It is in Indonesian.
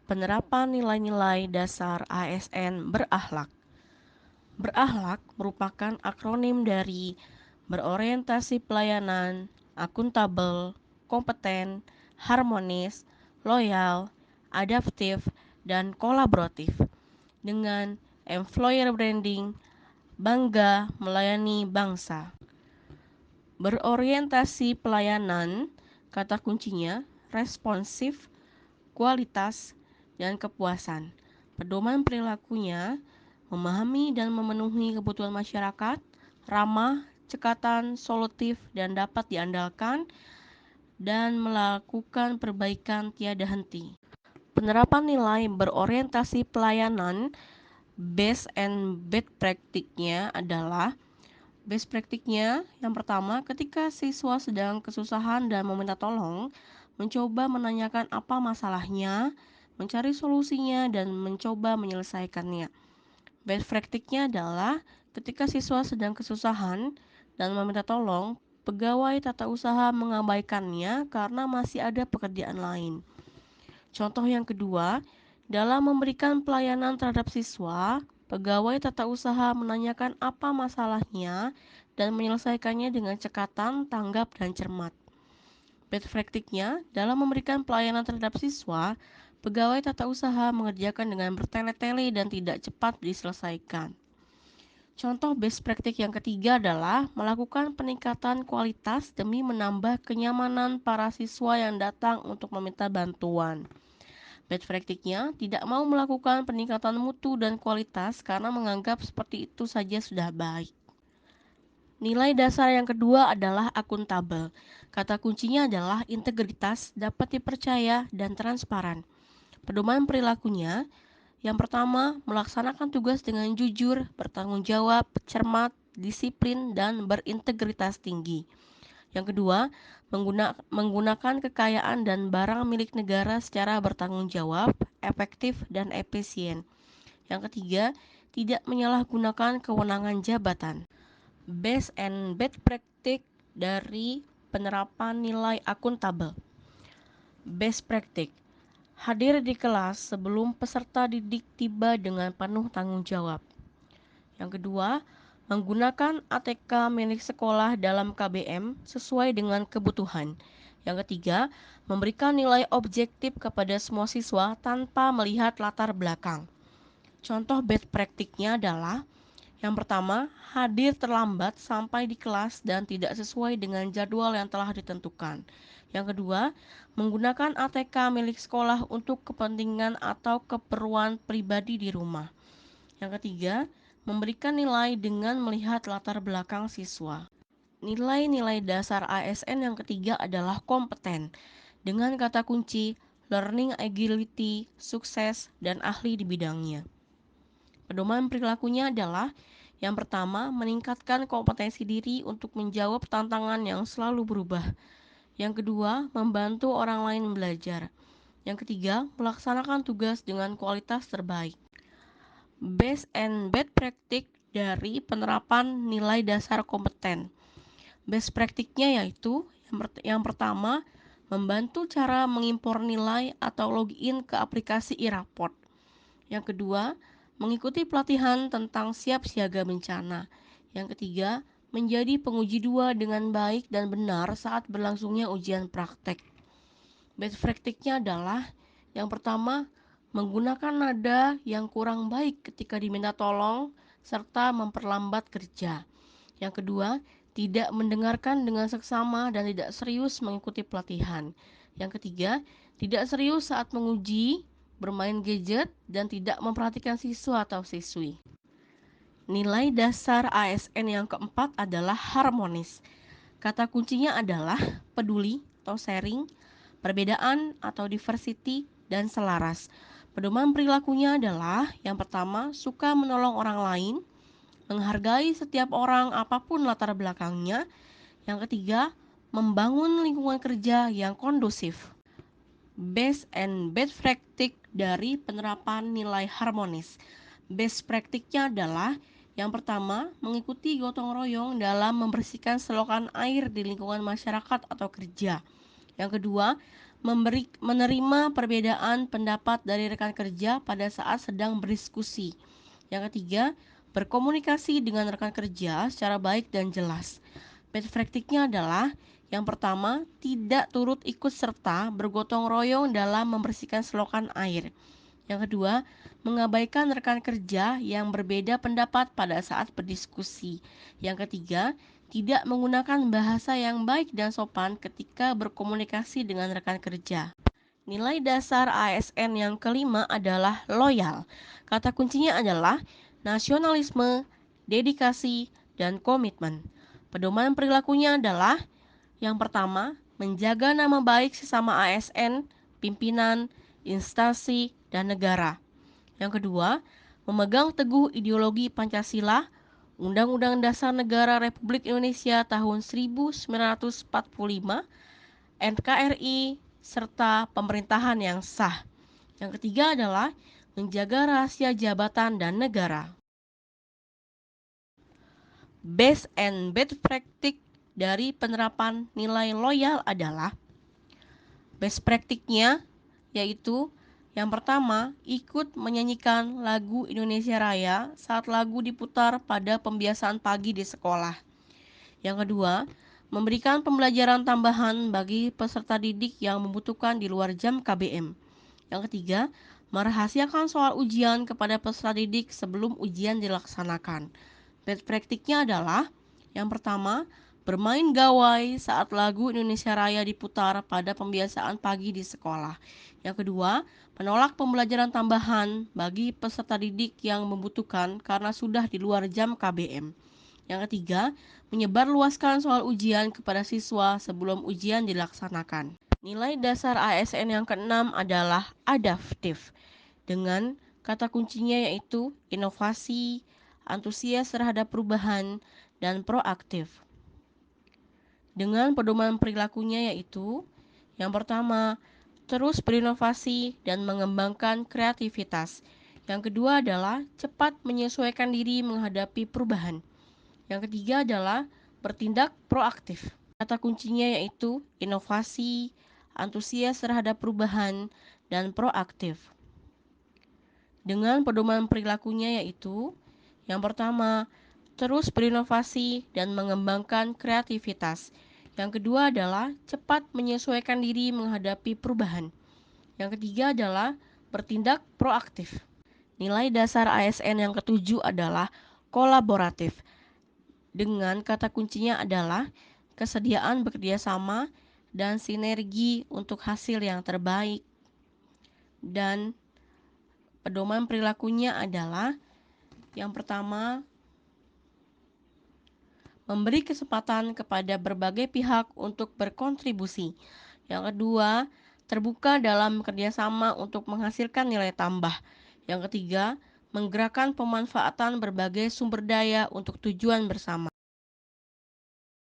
Penerapan nilai-nilai dasar ASN berakhlak. Berakhlak merupakan akronim dari berorientasi pelayanan, akuntabel, kompeten, harmonis, loyal, adaptif, dan kolaboratif. Dengan employer branding, bangga melayani bangsa. Berorientasi pelayanan, kata kuncinya responsif, kualitas, dan kepuasan. Pedoman perilakunya memahami dan memenuhi kebutuhan masyarakat, ramah, cekatan, solutif, dan dapat diandalkan, dan melakukan perbaikan tiada henti. Penerapan nilai berorientasi pelayanan best and best practice-nya adalah best practice-nya yang pertama, ketika siswa sedang kesusahan dan meminta tolong, mencoba menanyakan apa masalahnya, mencari solusinya, dan mencoba menyelesaikannya. Best practice-nya adalah ketika siswa sedang kesusahan dan meminta tolong, pegawai tata usaha mengabaikannya karena masih ada pekerjaan lain. Contoh yang kedua, dalam memberikan pelayanan terhadap siswa, pegawai tata usaha menanyakan apa masalahnya dan menyelesaikannya dengan cekatan, tanggap, dan cermat. Best practice-nya, dalam memberikan pelayanan terhadap siswa, pegawai tata usaha mengerjakan dengan bertele-tele dan tidak cepat diselesaikan. Contoh best practice yang ketiga adalah melakukan peningkatan kualitas demi menambah kenyamanan para siswa yang datang untuk meminta bantuan. Best practice-nya tidak mau melakukan peningkatan mutu dan kualitas karena menganggap seperti itu saja sudah baik. Nilai dasar yang kedua adalah akuntabel. Kata kuncinya adalah integritas, dapat dipercaya, dan transparan. Pedoman perilakunya, yang pertama, melaksanakan tugas dengan jujur, bertanggung jawab, cermat, disiplin, dan berintegritas tinggi. Yang kedua, menggunakan kekayaan dan barang milik negara secara bertanggung jawab, efektif, dan efisien. Yang ketiga, tidak menyalahgunakan kewenangan jabatan. Best and best practice dari penerapan nilai akuntabel. Best practice: hadir di kelas sebelum peserta didik tiba dengan penuh tanggung jawab. Yang kedua, menggunakan ATK milik sekolah dalam KBM sesuai dengan kebutuhan. Yang ketiga, memberikan nilai objektif kepada semua siswa tanpa melihat latar belakang. Contoh best practice-nya adalah yang pertama, hadir terlambat sampai di kelas dan tidak sesuai dengan jadwal yang telah ditentukan. Yang kedua, menggunakan ATK milik sekolah untuk kepentingan atau keperluan pribadi di rumah. Yang ketiga, memberikan nilai dengan melihat latar belakang siswa. Nilai-nilai dasar ASN yang ketiga adalah kompeten, dengan kata kunci learning agility, sukses, dan ahli di bidangnya. Pedoman perilakunya adalah yang pertama, meningkatkan kompetensi diri untuk menjawab tantangan yang selalu berubah. Yang kedua, membantu orang lain belajar. Yang ketiga, melaksanakan tugas dengan kualitas terbaik. Best and best practice dari penerapan nilai dasar kompeten. Best practice-nya yaitu yang pertama, membantu cara mengimpor nilai atau login ke aplikasi e-raport. Yang kedua, mengikuti pelatihan tentang siap siaga bencana. Yang ketiga, menjadi penguji dua dengan baik dan benar saat berlangsungnya ujian praktek. Best practice-nya adalah yang pertama, menggunakan nada yang kurang baik ketika diminta tolong serta memperlambat kerja. Yang kedua, tidak mendengarkan dengan seksama dan tidak serius mengikuti pelatihan. Yang ketiga, tidak serius saat menguji, bermain gadget, dan tidak memperhatikan siswa atau siswi. Nilai dasar ASN yang keempat adalah harmonis. Kata kuncinya adalah peduli atau sharing, perbedaan atau diversity, dan selaras. Pedoman perilakunya adalah yang pertama, suka menolong orang lain, menghargai setiap orang apapun latar belakangnya. Yang ketiga, membangun lingkungan kerja yang kondusif. Best and best practice dari penerapan nilai harmonis. Best practice-nya adalah yang pertama, mengikuti gotong royong dalam membersihkan selokan air di lingkungan masyarakat atau kerja. Yang kedua, menerima perbedaan pendapat dari rekan kerja pada saat sedang berdiskusi. Yang ketiga, berkomunikasi dengan rekan kerja secara baik dan jelas. Best practice-nya adalah yang pertama, tidak turut ikut serta bergotong royong dalam membersihkan selokan air. Yang kedua, mengabaikan rekan kerja yang berbeda pendapat pada saat berdiskusi. Yang ketiga, tidak menggunakan bahasa yang baik dan sopan ketika berkomunikasi dengan rekan kerja. Nilai dasar ASN yang kelima adalah loyal. Kata kuncinya adalah nasionalisme, dedikasi, dan komitmen. Pedoman perilakunya adalah yang pertama, menjaga nama baik sesama ASN, pimpinan, instansi, dan negara. Yang kedua, memegang teguh ideologi Pancasila, Undang-Undang Dasar Negara Republik Indonesia tahun 1945, NKRI, serta pemerintahan yang sah. Yang ketiga adalah menjaga rahasia jabatan dan negara. Base and best practice dari penerapan nilai loyal adalah best practice-nya yaitu yang pertama, ikut menyanyikan lagu Indonesia Raya saat lagu diputar pada pembiasaan pagi di sekolah. Yang kedua, memberikan pembelajaran tambahan bagi peserta didik yang membutuhkan di luar jam KBM. Yang ketiga, merahasiakan soal ujian kepada peserta didik sebelum ujian dilaksanakan. Best practice-nya adalah yang pertama, bermain gawai saat lagu Indonesia Raya diputar pada pembiasaan pagi di sekolah. Yang kedua, menolak pembelajaran tambahan bagi peserta didik yang membutuhkan karena sudah di luar jam KBM. Yang ketiga, menyebarluaskan soal ujian kepada siswa sebelum ujian dilaksanakan. Nilai dasar ASN yang keenam adalah adaptif, dengan kata kuncinya yaitu inovasi, antusias terhadap perubahan, dan proaktif. Dengan pedoman perilakunya yaitu yang pertama, terus berinovasi dan mengembangkan kreativitas. Yang kedua adalah cepat menyesuaikan diri menghadapi perubahan. Yang ketiga adalah bertindak proaktif. Kata kuncinya yaitu inovasi, antusias terhadap perubahan, dan proaktif. Dengan pedoman perilakunya yaitu yang pertama, terus berinovasi dan mengembangkan kreativitas. Yang kedua adalah cepat menyesuaikan diri menghadapi perubahan. Yang ketiga adalah bertindak proaktif. Nilai dasar ASN yang ketujuh adalah kolaboratif. Dengan kata kuncinya adalah kesediaan bekerja sama dan sinergi untuk hasil yang terbaik. Dan pedoman perilakunya adalah yang pertama, memberi kesempatan kepada berbagai pihak untuk berkontribusi. Yang kedua, terbuka dalam kerjasama untuk menghasilkan nilai tambah. Yang ketiga, menggerakkan pemanfaatan berbagai sumber daya untuk tujuan bersama.